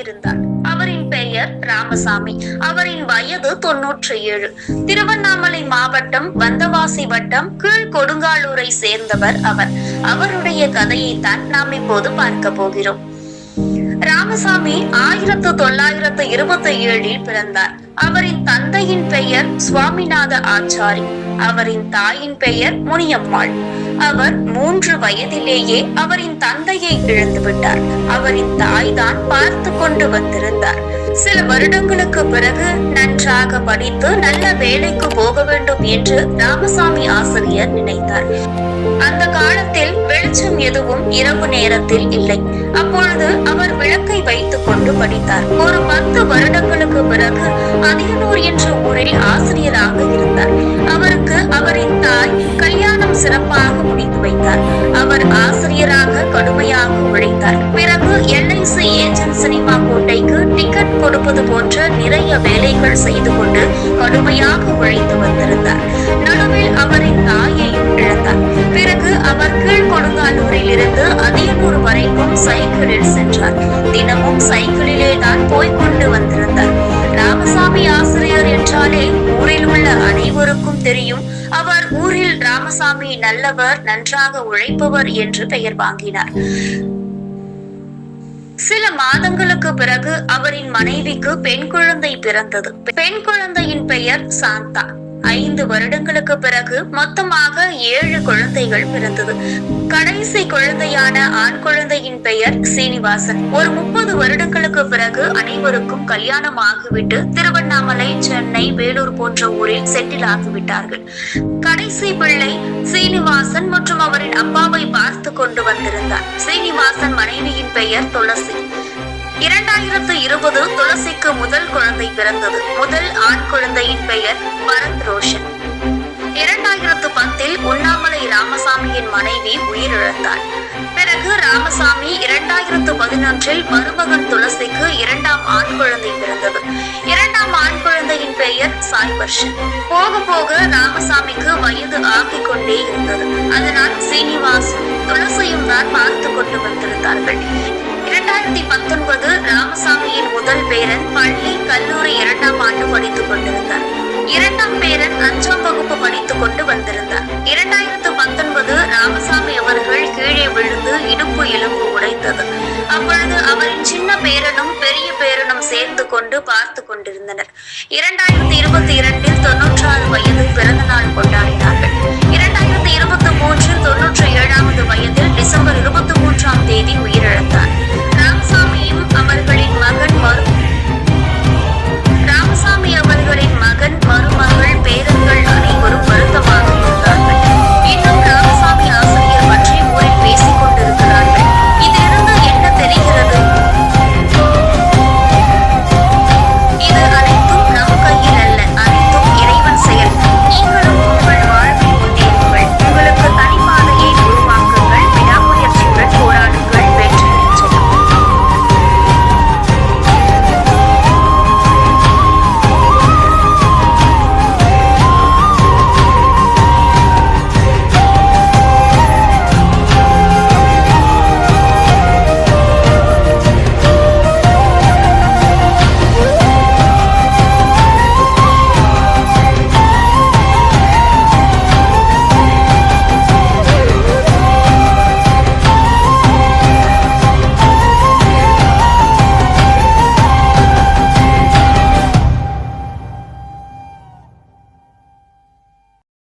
இருந்தார். அவரின் பெயர் ராமசாமி. அவரின் வயது 97. திருவண்ணாமலை மாவட்டம் வந்தவாசி வட்டம் கீழ் கொடுங்காலூரை சேர்ந்தவர் அவர். அவருடைய கதையைத்தான் நாம் இப்போது பார்க்க போகிறோம். ராமசாமி 1927 பிறந்தார். அவரின் தந்தையின் பெயர் சுவாமிநாத ஆச்சாரி. அவரின் தாயின் பெயர் முனியம்மாள். அவர் 3 வயதிலேயே அவரின் தந்தையை இழந்துவிட்டார். அவரின் தாய்தான் பார்த்து கொண்டு வந்திருந்தார். சில வருடங்களுக்கு பிறகு நன்றாக படித்து நல்ல வேலைக்கு போக வேண்டும் என்று ராமசாமி ஆசிரியர் நினைத்தார். அந்த காலத்தில் வெளிச்சம் எதுவும் இரவு நேரத்தில் இல்லை. அப்பொழுது அவர் விளக்கை வைத்துக் கொண்டு படித்தார். ஒரு 10 வருடங்களுக்கு பிறகு அதியனூர் என்ற ஊரில் ஆசிரியராக இருந்தார். அவருக்கு அவரின் தாய் கல்யாணம் சிறப்பாக முடித்து வைத்தார். அவர் ஆசிரியராக கடுமையாக உழைத்தார். பிறகு LIC ஏஜென்ட் சினிமா கோட்டைக்கு டிக்கெட் கொடுப்பது போன்ற நிறைய வேலைகள் செய்து கொண்டு கடுமையாக உழைத்து வந்திருந்தார். நடுவில் அவரின் தாயையும் இழந்தார். பிறகு அவர் கீழ் கொடுங்காலூரில் இருந்து அதியனூர் வரைக்கும் சைக்கிளில் சென்றார். தினமும் சைக்கிளிலே தான் போய்கொண்டு வந்திருந்தார். ராமசாமி ஆசிரியர் என்றாலே ஊரில் உள்ள அனைவருக்கும் தெரியும். அவர் ஊரில் ராமசாமி நல்லவர், நன்றாக உழைப்பவர் என்று பெயர் வாங்கினார். சில மாதங்களுக்கு பிறகு அவரின் மனைவிக்கு பெண் குழந்தை பிறந்தது. பெண் குழந்தையின் பெயர் சாந்தா. 5 வருடங்களுக்கு பிறகு மொத்தமாக 7 குழந்தைகள் பிறந்தது. கடைசி குழந்தையான ஆண் குழந்தையின் பெயர் சீனிவாசன். ஒரு 30 வருடங்களுக்கு பிறகு அனைவருக்கும் கல்யாணம் ஆகிவிட்டு திருவண்ணாமலை, சென்னை, வேலூர் போன்ற ஊரில் செட்டில் ஆகிவிட்டார்கள். கடைசி பிள்ளை சீனிவாசன் மற்றும் அவரின் அப்பாவை பார்த்து கொண்டு வந்திருந்தார். சீனிவாசன் மனைவியின் பெயர் துளசி. 2020 துளசிக்கு முதல் குழந்தை பிறந்தது. முதல் ஆண் குழந்தையின் பெயர் பரத் ரோஷன். 2010 உண்ணாமலை ராமசாமியின் மனைவி உயிரிழந்தார். பிறகு ராமசாமி 2011 மருமகன் துளசிக்கு 2ஆம் ஆண் குழந்தை பிறந்தது. 2ஆம் ஆண் குழந்தையின் பெயர் சாய்வர்ஷன். போக போக ராமசாமிக்கு வயது ஆகிக் கொண்டே இருந்தது. அதனால் சீனிவாசன் துளசியும் தான் பார்த்து கொண்டு வந்திருந்தார்கள். 2019 ராமசாமியின் முதல் பேரன் பள்ளி, கல்லூரி 2ஆம் ஆண்டு படித்துக் கொண்டிருந்தார். 2ஆம் பேரன் 5ஆம் வகுப்பு படித்துக் கொண்டு வந்திருந்தார். 2019 ராமசாமி அவர்கள் கீழே விழுந்து இடுப்பு எலும்பு உடைத்தது. அப்பொழுது அவரின் சின்ன பேரனும் பெரிய பேரனும் சேர்ந்து கொண்டு பார்த்து கொண்டிருந்தனர். 2022 96 வயது பிறந்த நாள் கொண்டாடினார்.